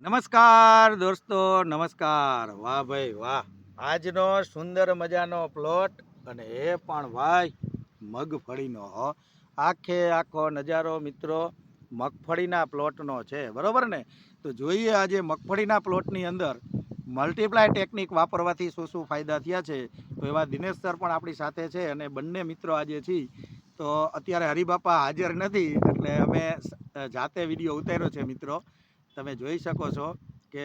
નમસ્કાર દોસ્તો, નમસ્કાર. વાહ ભાઈ વાહ, આજનો સુંદર મજાનો પ્લોટ અને એ પણ ભાઈ મગફળીનો હો. આખે આખો નજારો મિત્રો મગફળીના પ્લોટનો છે, બરોબર ને? તો જોઈએ આજે મગફળીના પ્લોટની અંદર મલ્ટીપ્લાય ટેકનિક વાપરવાથી શું શું ફાયદા થયા છે. તો એવા દિનેશ સર પણ આપણી સાથે છે અને બંને મિત્રો આજે છીએ. તો અત્યારે હરિબાપા હાજર નથી એટલે અમે જાતે વિડીયો ઉતાર્યો છે મિત્રો. તમે જોઈ શકો છો કે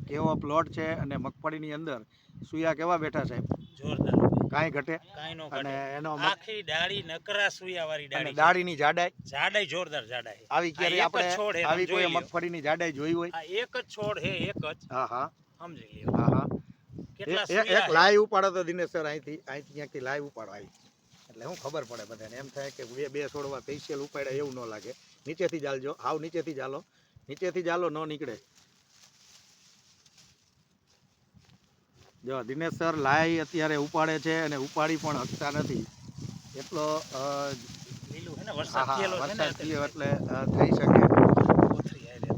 કેવો પ્લોટ છે અને મગફળીની અંદર સુયા કેવા બેઠા સાહેબ, જોરદાર, કાંઈ ઘટે કાંઈ નો અને ઘટે. એનો આખી ડાળી નકરા સુયા વાળી અને ડાળી છે. દાઢીની જાડાઈ જાડાઈ જોરદાર જાડાઈ. આવી ક્યારે આ એક જ છોડ આપણે હે, આવી તમે કોઈ જોઈ લ્યો. મગફળીની જાડાઈ જોઈ હોય? આ એક જ છોડ હે, એક જ. હા હા સમજી લ્યો. હા હા. કેટલા એક સુયા હે. લાઈવ ઉપાડો તો દિનેશ સર, અહીંથી ક્યાંકથી લાઈવ ઉપાડો આવી, એટલે શું ખબર પડે બધાને. એમ થાય કે બે છોડવા સ્પેશિયલ ઉપાડ્યા એવું ન લાગે. નીચેથી ચાલજો, હાવ નીચેથી ચાલો, નીચેથી ચાલો, ન નીકળે. જો દિનેશ સર લાઈ અત્યારે ઉપાડે છે અને ઉપાડી પણ હકતા નથી એટલો લીલું હે ને, વરસાદ થયેલો છે ને વરસાદ થયો એટલે એટલે થઈ શકે. કોથળી આયરે.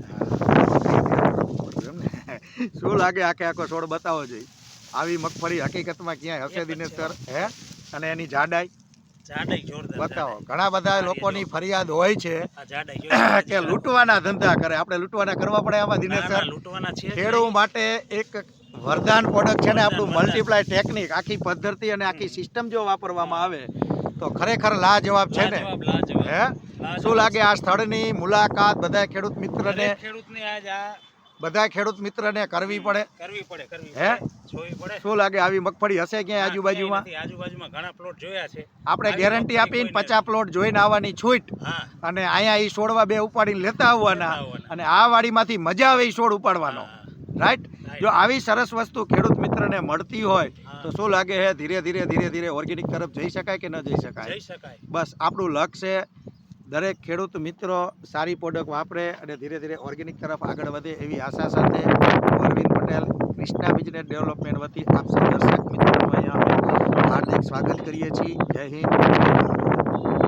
શું લાગે આખે આખો છોડ બતાવો જોઈએ. આવી મગફળી હકીકતમાં ક્યાંય હશે દિનેશ સર? હે? અને એની જાડાઈ જાડાઈ જોરદાર બતાવો. જાડાઈ. ઘણા બધા લોકોની ફરિયાદ હોય છે આ જાડાઈ જોઈ કે લૂંટવાના ધંધા કરે. આપણે લૂંટવાના કરવા પડે આમાં દિનેશ સર? લૂંટવાના છે જ ખેડૂત નહીં. માટે એક વરદાન પ્રોડક્ટ છે ને આપણું વરદાન. Multiply technique. આખી પદ્ધતિ અને આખી સિસ્ટમ જો વાપરવામાં આવે તો ખરેખર લાજવાબ છે ને. લાજવાબ, લાજવાબ. હે? લાજવાબ. શું લાગે આ સ્થળની મુલાકાત બધા ખેડૂત મિત્રને દરેક ખેડૂતને આજ આ બધા ખેડૂત મિત્રને કરવી પડે? કરવી પડે. હે? જોવી પડે. શું લાગે આવી મગફળી હશે ક્યાંય આજુબાજુમાં? આજુબાજુમાં ઘણા પ્લોટ જોયા છે. આપણે આવી ગેરંટી મગફળી આપીને કોઈને 50 પ્લોટ જોઈને આવવાની છૂટ હા, અને અહીંયા એ છોડવા બે ઉપાડીને લેતા આવવાના લેતા આવવાના. અને આ વાડીમાંથી મજા આવે એ છોડ ઉપાડવાનો. હા. રાઈટ? જો આવી સરસ વસ્તુ ખેડૂત મિત્રને મળતી હોય હા. તો શું લાગે હે ધીરે ધીરે ઓર્ગેનિક તરફ જઈ શકાય કે ન જઈ શકાય? જઈ શકાય. બસ આપણું લક્ષ્ય છે દરેક ખેડૂત મિત્રો સારી પ્રોડક્ટ વાપરે અને ધીરે ઓર્ગેનિક તરફ આગળ વધે એવી આશા સાથે અરવિંદ પટેલ કૃષ્ણા બિઝનેસ ડેવલપમેન્ટ વતી આપ સૌ દર્શક મિત્રોનું અહીંયા અમે હાર્દિક સ્વાગત કરીએ છીએ. જય હિન્દ, જય ભારત.